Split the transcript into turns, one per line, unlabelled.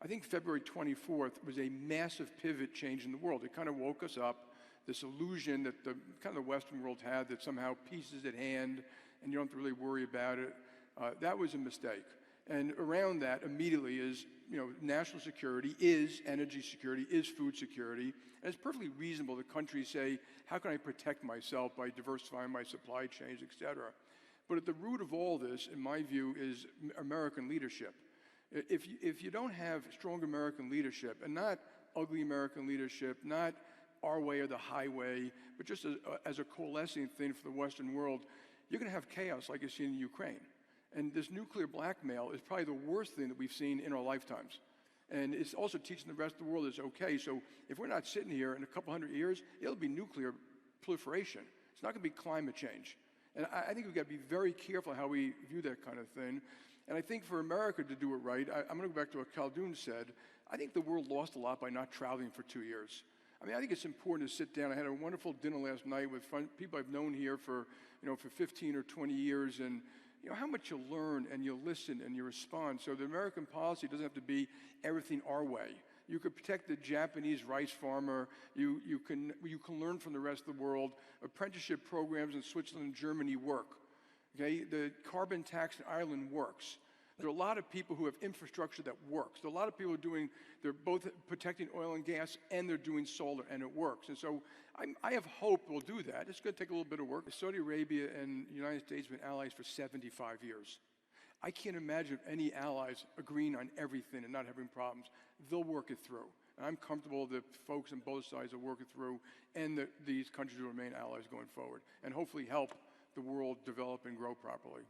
think February 24th was a massive pivot change in the world. It kind of woke us up, this illusion that the kind of the Western world had that somehow peace is at hand and you don't have to really worry about it. That was a mistake. And around that immediately is, national security, is energy security, is food security. And it's perfectly reasonable that countries say, how can I protect myself by diversifying my supply chains, et cetera. But at the root of all this, in my view, is American leadership. If you don't have strong American leadership, and not ugly American leadership, not our way or the highway, but just as a coalescing thing for the Western world, you're going to have chaos like you've seen in Ukraine. And this nuclear blackmail is probably the worst thing that we've seen in our lifetimes. And it's also teaching the rest of the world it's okay. So if we're not sitting here in a couple hundred years, it'll be nuclear proliferation. It's not going to be climate change. And I think we've got to be very careful how we view that kind of thing. And I think for America to do it right, I'm going to go back to what Khaldun said. I think the world lost a lot by not traveling for 2 years. I mean, I think it's important to sit down. I had a wonderful dinner last night with people I've known here for 15 or 20 years, and how much you learn and you listen and you respond. So the American policy doesn't have to be everything our way. You could protect the Japanese rice farmer. You can learn from the rest of the world. Apprenticeship programs in Switzerland and Germany work. Okay, the carbon tax in Ireland works. There are a lot of people who have infrastructure that works. There are a lot of people they're both protecting oil and gas and they're doing solar, and it works. And so I have hope we'll do that. It's going to take a little bit of work. Saudi Arabia and the United States have been allies for 75 years. I can't imagine any allies agreeing on everything and not having problems. They'll work it through. And I'm comfortable that folks on both sides will work it through, and that these countries will remain allies going forward and hopefully help the world develop and grow properly.